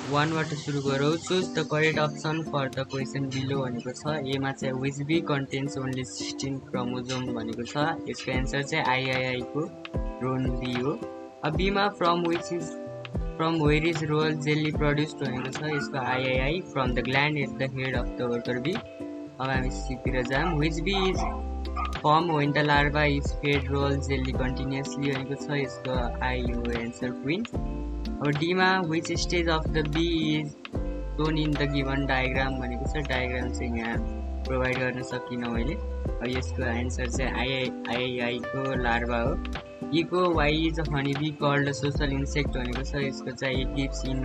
1 बाट सुरु गरौँ। Choose the correct option for the question below भनेको छ। एमा चाहिँ which bee contains only 16 chromosome भनेको छ। यसको एन्सर चाहिँ आइआइआई को ड्रोन बी हो। अब बीमा from where is royal jelly produced भनेको छ। यसको III from the gland at the head of the worker bee. अब हामी सीतिर जाम। Which bee is form when the larva is fed royal jelly continuously भनेको छ। यसको आई हो एन्सर क्वीन। अब डीमा which stage of the bee is shown in the given diagram भनेको छ। डायग्राम चाहिँ यहाँ प्रोभाइड गर्न सकिनँ मैले। अब यसको एन्सर चाहिँ आइआइआई को लार्भा हो। ईको why is honey bee called social insect भनेको छ। यसको चाहिँ टिप्स इन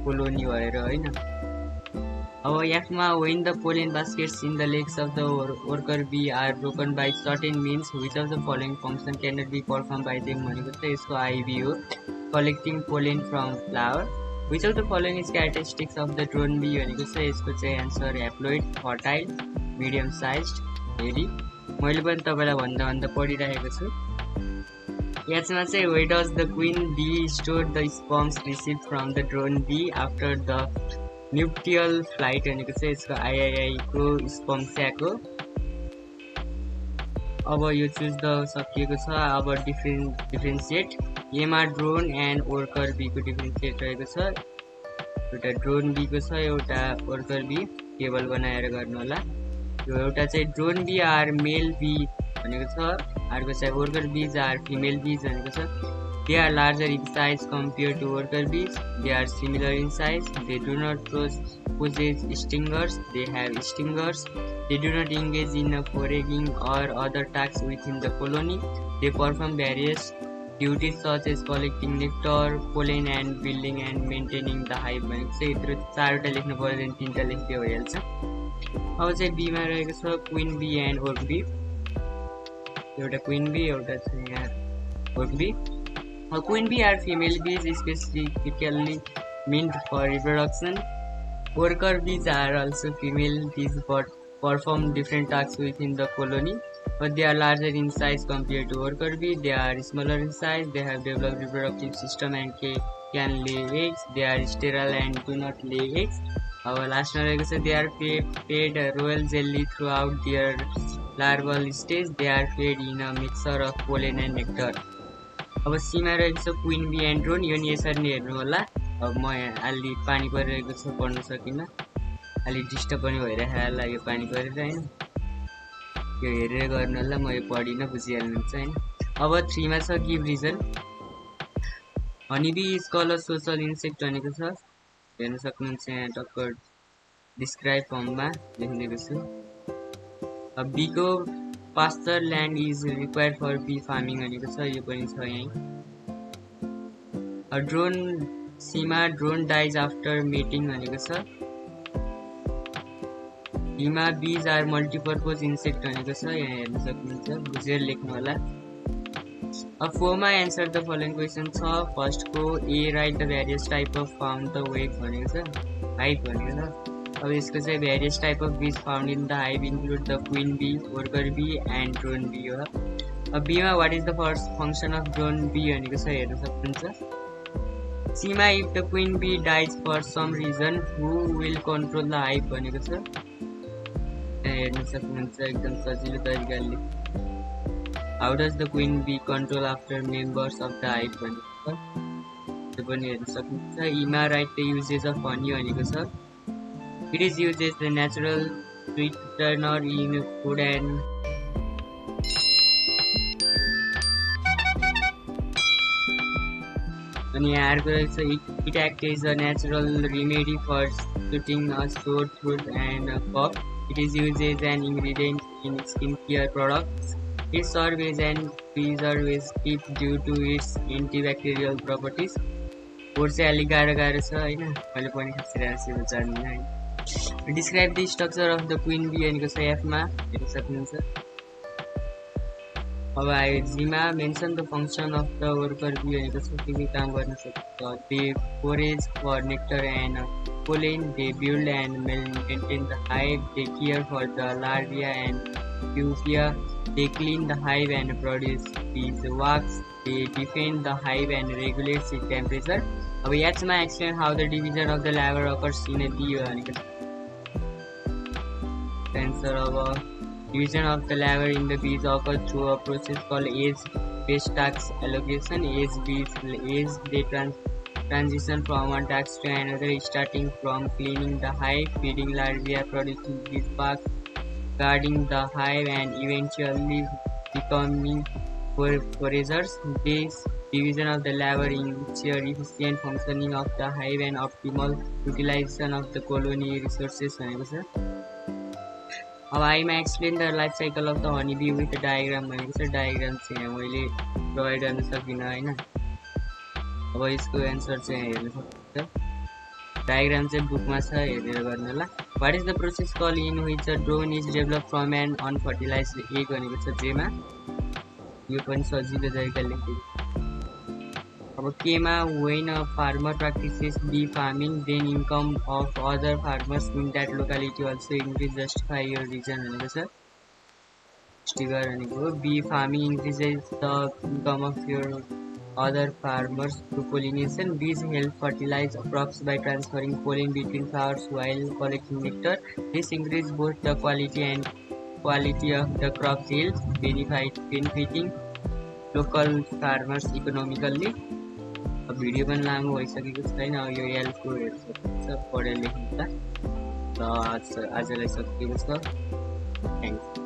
कोलोनी भएर होइन। अब एफमा when the pollen baskets in the legs of the worker bee are broken by certain means which of the following function can not be perform by them भनेको छ। यसको आइबी हो collecting pollen from flower. Which of the following is characteristics of the drone bee भनेको छ। यसको चाहिँ answer haploid, fertile, medium sized, hairy. मैले पनि तपाईँलाई भन्दा पढिरहेको छु। यसमा चाहिँ way does the queen bee store the sperms receive from the drone bee after the nuptial flight भनेको चाहिँ यसको आइआइआई को स्पर्म स्याक हो। अब यो चुज द सकिएको छ। अब डिफ्रेन्सिएट। एमा ड्रोन एन्ड वर्कर बी को डिफ्रेन्सिएट रहेको छ। एउटा ड्रोन बी को छ, एउटा वर्कर बी। टेबल बनाएर गर्नु होला। यो एउटा चाहिँ drone bee are male bee भनेको छ। अर्को चाहिँ worker bees are female bees भनेको छ। They are larger in size compare to worker bees. They are similar in size. They do not possess stingers. They have stingers. They do not engage in foraging or other tasks within the colony. They perform various duties such as collecting nectar, pollen, and building and maintaining the hive. भनेको चाहिँ यत्रो चारवटा लेख्नु पर्यो भने तीनटा लेख्दै भइहाल्छ। अब चाहिँ बीमा रहेको छ queen bee and work bee. एउटा क्वीन बी, एउटा चाहिँ यहाँ work bee. Queen bee are female bees specifically meant for reproduction. Worker bees are also female bees but perform different tasks within the colony. But they are larger in size compared to worker bee. They are smaller in size. They have developed reproductive system and can lay eggs. They are sterile and do not lay eggs. Our last one is they are fed royal jelly throughout their larval stage. They are fed in a mixture of pollen and nectar. अब सीमा रहेको छ queen bee and drone. यो नि यसरी नै हेर्नु होला। अब म यहाँ अलि पानी परिरहेको छ, पढ्न सकिनँ। अलि डिस्टर्ब पनि भइरहेको होला यो पानी परेर होइन। यो हेरेर गर्नु होला, म यो पढिनँ, बुझिहाल्नुहुन्छ होइन। अब 3 मा छ give reason. Honey bee is call a social insect भनेको छ। हेर्न सक्नुहुन्छ यहाँ टक्कर डिस्क्राइब फर्ममा लेखिदिएको छु। अब बीको pasture land is required for bee farming भनेको छ। यो पनि छ यहीँ। ड्रोन सीमा ड्रोन डाइज आफ्टर मेटिङ भनेको छ। बीमा बीज आर मल्टिपर्पज इन्सेक्ट भनेको छ। यहाँ हेर्न सक्नुहुन्छ, बुझेर लेख्नु होला। अब 4 मा एन्सर द फलोइङ क्वेसन छ। फर्स्टको A write the various type of found the web भनेको छ, हाइभ भनेको छ। अब यसको चाहिँ various type of bees found in the hive include the queen bee, worker bee and drone bee हो। अब बीमा what is the first function of drone bee भनेको छ, हेर्न सक्नुहुन्छ। सीमा if the queen bee dies for some reason who will control the hive भनेको छ। हेर्न सक्नुहुन्छ एकदम सजिलो तरिकाले। How does the queen bee control after members of the hive भनेको छ। त्यो पनि हेर्न सक्नुहुन्छ। इमा write the uses of honey भनेको छ। It is used as the natural sweetener in food and अनि यहाँ अर्को रहेको छ it acts as a natural remedy for soothing a sore throat and cough. It is used as an ingredient in skincare products. It serves as an preservative due to its antibacterial properties. और चाहिँ अलिक गाह्रो छ होइन, मैले पनि खासिरहेको छु जान्दिनँ होइन। Describe the structure of the queen bee भनेको छ एफमा, हेर्न सक्नुहुन्छ। अब आयो जीमा mention the function of the worker bee भनेको छ। के काम गर्न सक्छ। They forage for nectar and pollen, they build and maintain the hive, they care for the larvae and pupae, they clean the hive and produce bees wax, they defend the hive and regulates its temperature. अब याचमा explain how the division of the larva occurs in a bee भनेको छ. Answer अब division of the larva in the bees occurs through a process called age-based task allocation. Age they transition from one task to another, starting from cleaning the hive, feeding larvae, producing bees wax, guarding the hive, and eventually becoming foragers. This division of the labor ensures efficient functioning of the hive and optimal utilization of the colony resources. अब आइमा explain the life cycle of the honey bee with diagram भनेको छ. Diagram चाहिँ यहाँ मैले provide गर्न सकिनँ होइन. अब यसको एन्सर चाहिँ हेर्न सक्नुहुन्छ. डायग्राम चाहिँ बुकमा छ, हेरेर गर्नु होला. What is the process call in which the drone is develop from an unfertilized egg भनेको छ जेमा. यो पनि सजिलो तरिकाले लेखेको. अब केमा when a farmer practices bee farming, then income of other farmers in that locality also increase. Justify your reason भनेको छ. स्टिगर भनेको bee farming increases the income of your other farmers through pollination. Bees help fertilize crops by transferring pollen between flowers while collecting nectar. This increases both the quality of the crop yields, benefiting local farmers economically. अब video पनि लामो भइसकेको छैन. यो हेल्पको हेर्न सक्नुहुन्छ, पढेर लेख्नुहुन्छ. र आजलाई सकिएको छ. थ्याङ्क्स.